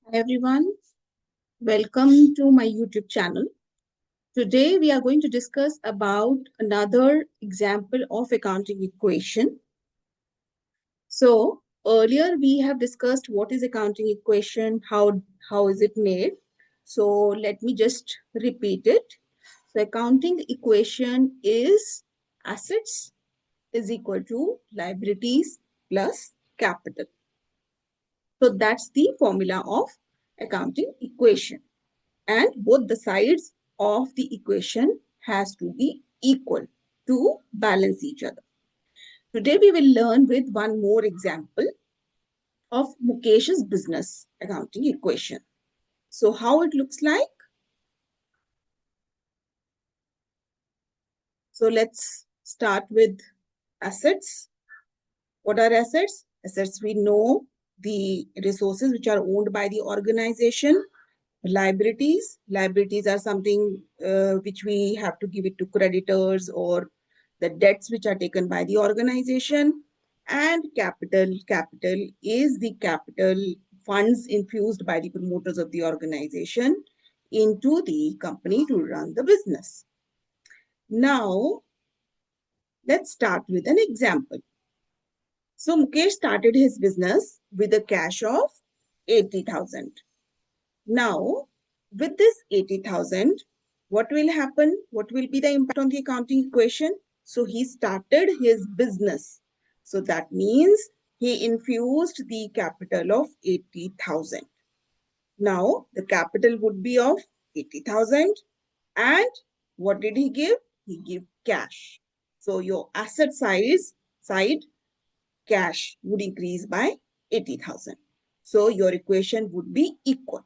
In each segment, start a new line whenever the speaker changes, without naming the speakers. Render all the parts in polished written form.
Hi everyone, welcome to my YouTube channel. Today we are going to discuss about another example of accounting equation. So earlier we have discussed what is accounting equation, how is it made. So let me just repeat it. So accounting equation is assets is equal to liabilities plus capital. So that's the formula of accounting equation. And both the sides of the equation has to be equal to balance each other. Today we will learn with one more example of Mukesh's business accounting equation. So how it looks like? So let's start with assets. What are assets? Assets, we know the resources which are owned by the organization. Liabilities are something which we have to give it to creditors or the debts which are taken by the organization. And capital is the capital funds infused by the promoters of the organization into the company to run the business. Now let's start with an example. So Mukesh started his business with a cash of 80,000. Now, with this 80,000, what will happen? What will be the impact on the accounting equation? So he started his business. So that means he infused the capital of 80,000. Now, the capital would be of 80,000. And what did he give? He gave cash. So your asset side cash would increase by 80,000. So your equation would be equal.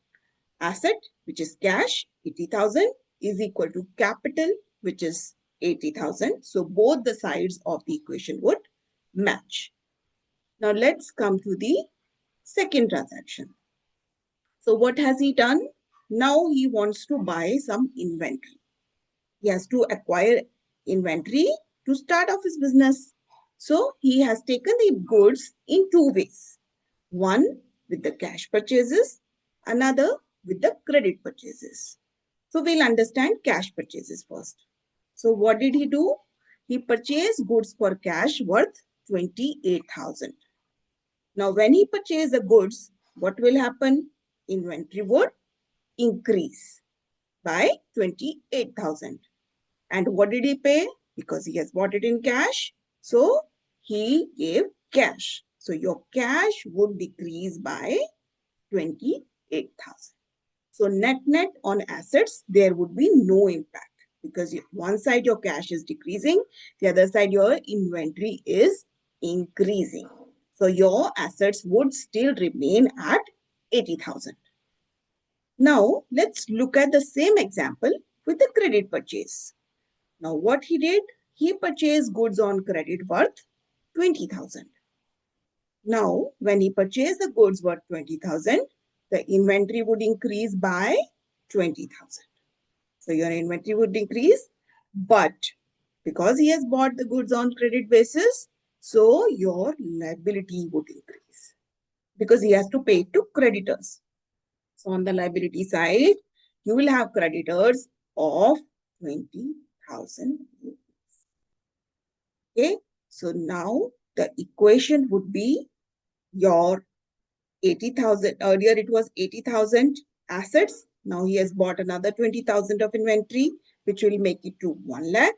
Asset, which is cash, 80,000 is equal to capital, which is 80,000. So both the sides of the equation would match. Now let's come to the second transaction. So what has he done? Now he wants to buy some inventory. He has to acquire inventory to start off his business. So he has taken the goods in two ways. One with the cash purchases, another with the credit purchases. So we'll understand cash purchases first. So what did he do? He purchased goods for cash worth 28,000. Now when he purchased the goods, what will happen? Inventory would increase by 28,000. And what did he pay? Because he has bought it in cash. So he gave cash. So your cash would decrease by 28,000. So net on assets, there would be no impact because one side your cash is decreasing, the other side your inventory is increasing. So your assets would still remain at 80,000. Now let's look at the same example with the credit purchase. Now what he did, he purchased goods on credit worth 20,000. Now when he purchased the goods worth 20,000, the inventory would increase by 20,000. So your inventory would increase, but because he has bought the goods on credit basis, so your liability would increase because he has to pay to creditors. So on the liability side, you will have creditors of 20,000. Okay, so now the equation would be your 80,000. Earlier it was 80,000 assets. Now he has bought another 20,000 of inventory, which will make it to 1 lakh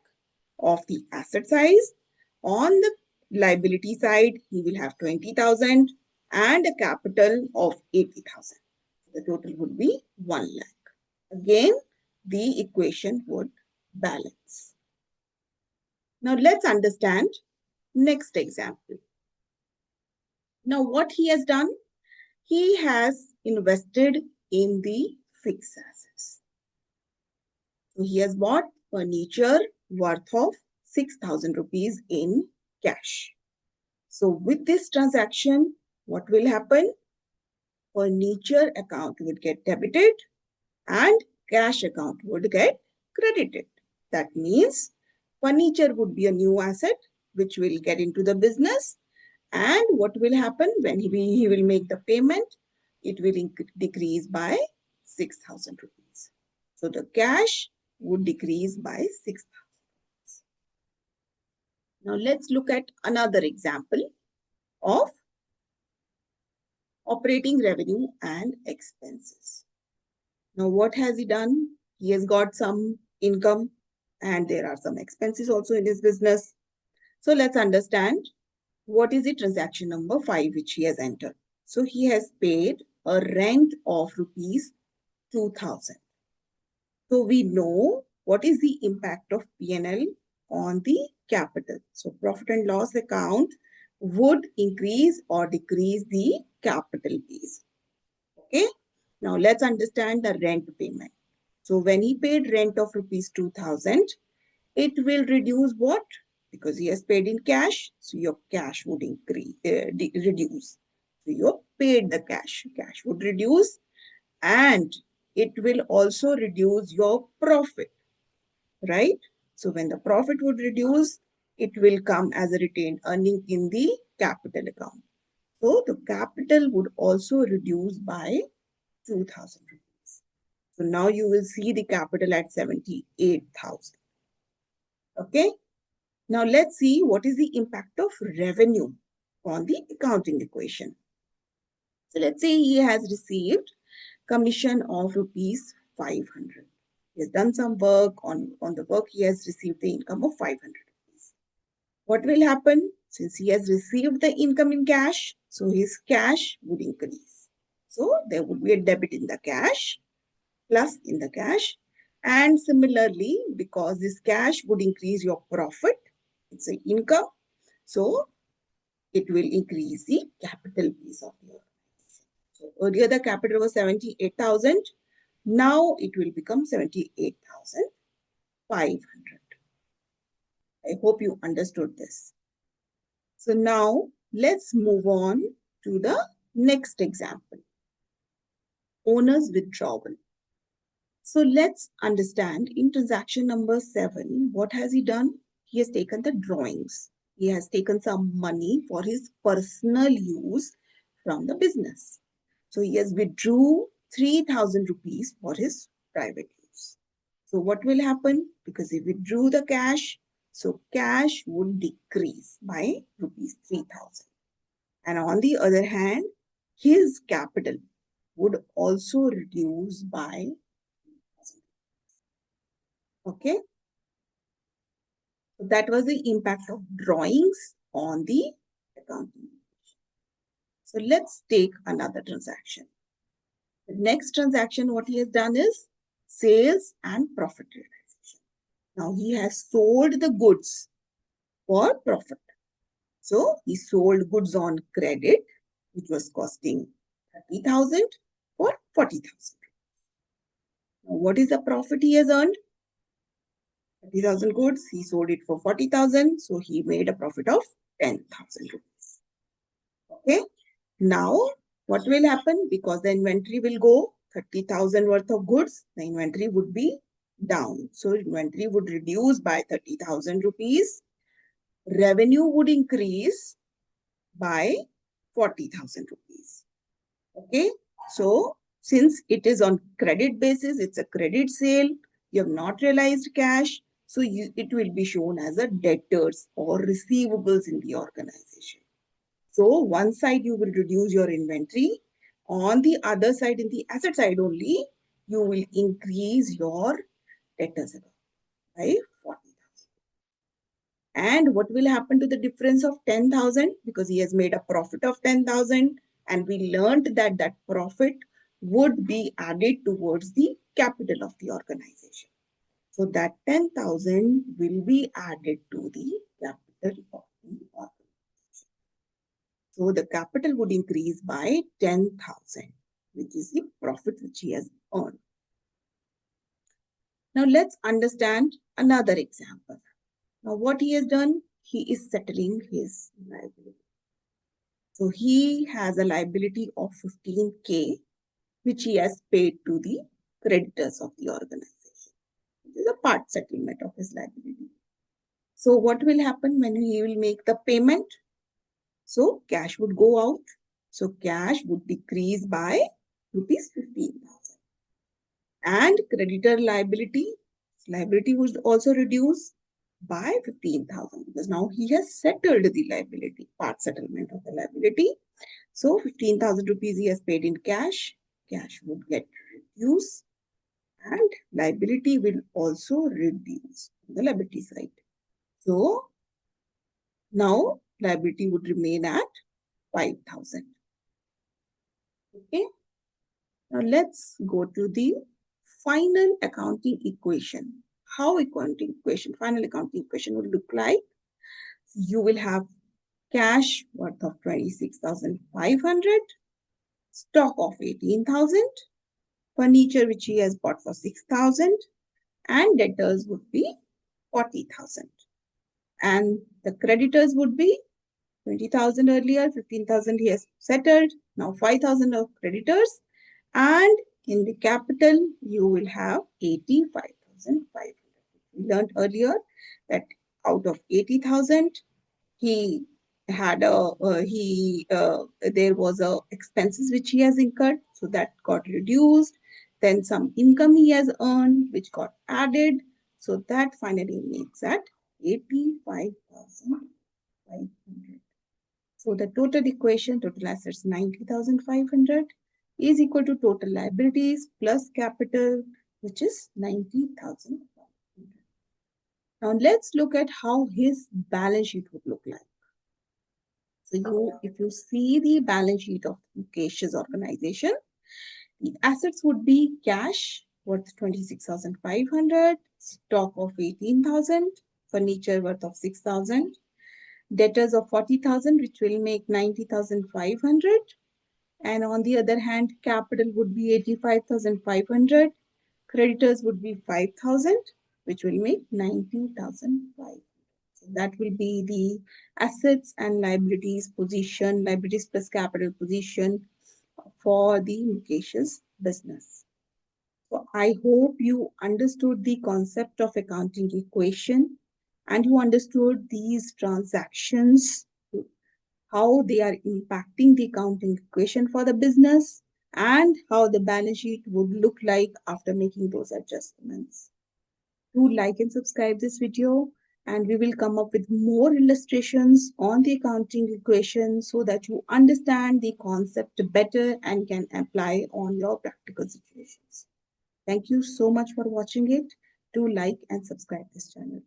of the asset size. On the liability side, he will have 20,000 and a capital of 80,000. The total would be 1 lakh. Again, the equation would balance. Now let's understand next example. Now what he has done? He has invested in the fixed assets. So he has bought furniture worth of 6,000 rupees in cash. So with this transaction, what will happen? Furniture account would get debited and cash account would get credited. That means furniture would be a new asset which will get into the business. And what will happen when he will make the payment? it will decrease by 6,000 rupees. So the cash would decrease by 6,000. Now let's look at another example of operating revenue and expenses. Now what has he done? He has got some income and there are some expenses also in his business. So let's understand what is the transaction number 5 which he has entered. So he has paid a rent of rupees 2,000. So we know what is the impact of P&L on the capital. So profit and loss account would increase or decrease the capital base. Okay. Now let's understand the rent payment. So when he paid rent of rupees 2,000, it will reduce what? Because he has paid in cash, so your cash would reduce. So you paid the cash. Cash would reduce and it will also reduce your profit, right? So when the profit would reduce, it will come as a retained earning in the capital account. So the capital would also reduce by 2,000 rupees. So now you will see the capital at 78,000. Okay. Now let's see what is the impact of revenue on the accounting equation. So let's say he has received commission of rupees 500. He has done some work on the work. He has received the income of 500 rupees. What will happen? Since he has received the income in cash, so his cash would increase. So there would be a debit in the cash, plus in the cash. And similarly, because this cash would increase your profit, it's an income. So it will increase the capital base of the organization. So earlier the capital was 78,000. Now it will become 78,500. I hope you understood this. So now let's move on to the next example. Owner's withdrawal. So let's understand in transaction number 7, what has he done? He has taken the drawings. He has taken some money for his personal use from the business. So he has withdrew 3,000 rupees for his private use. So what will happen? Because he withdrew the cash, so cash would decrease by rupees 3,000. And on the other hand, his capital would also reduce by. Okay. So that was the impact of drawings on the accounting. So let's take another transaction. The next transaction, what he has done is sales and profit realization. Now he has sold the goods for profit. So he sold goods on credit, which was costing 30,000 for 40,000. Now what is the profit he has earned? 30,000 goods, he sold it for 40,000. So he made a profit of 10,000 rupees. Okay. Now, what will happen? Because the inventory will go 30,000 worth of goods, the inventory would be down. So inventory would reduce by 30,000 rupees. Revenue would increase by 40,000 rupees. Okay. So since it is on credit basis, it's a credit sale. You have not realized cash. So it will be shown as a debtors or receivables in the organization. So one side you will reduce your inventory. On the other side, in the asset side only, you will increase your debtors by 40,000. And what will happen to the difference of 10,000? Because he has made a profit of 10,000 and we learned that that profit would be added towards the capital of the organization. So that 10,000 will be added to the capital of the organization. So the capital would increase by 10,000, which is the profit which he has earned. Now let's understand another example. Now what he has done, he is settling his liability. So he has a liability of 15K, which he has paid to the creditors of the organization. It is a part settlement of his liability. So what will happen when he will make the payment? So cash would go out. So cash would decrease by rupees 15,000. And creditor liability would also reduce by 15,000 because now he has settled the liability, part settlement of the liability. So 15,000 rupees he has paid in cash. Cash would get reduced and liability will also reduce on the liability side. So now liability would remain at 5,000. Okay. Now let's go to the final accounting equation. How final accounting equation would look like? You will have cash worth of 26,500, stock of 18,000, furniture which he has bought for 6,000, and debtors would be 40,000. And the creditors would be 20,000 earlier, 15,000 he has settled, now 5,000 of creditors, and in the capital you will have 85,500. We learned earlier that out of 80,000, he had there was a expenses which he has incurred, so that got reduced. Then some income he has earned, which got added, so that finally makes that 85,500. So the total equation, total assets 90,500 is equal to total liabilities plus capital, which is 90,500. Now let's look at how his balance sheet would look like. So if you see the balance sheet of Mukesh's organization, the assets would be cash worth 26,500, stock of 18,000, furniture worth of 6,000, debtors of 40,000, which will make 90,500. And on the other hand, capital would be 85,500, creditors would be 5,000, which will make 90,500. So that will be the assets and liabilities position, liabilities plus capital position for the Mukesh's business. So I hope you understood the concept of accounting equation and you understood these transactions, how they are impacting the accounting equation for the business, and how the balance sheet would look like after making those adjustments. Do like and subscribe this video, and we will come up with more illustrations on the accounting equation so that you understand the concept better and can apply on your practical situations. Thank you so much for watching it. Do like and subscribe this channel.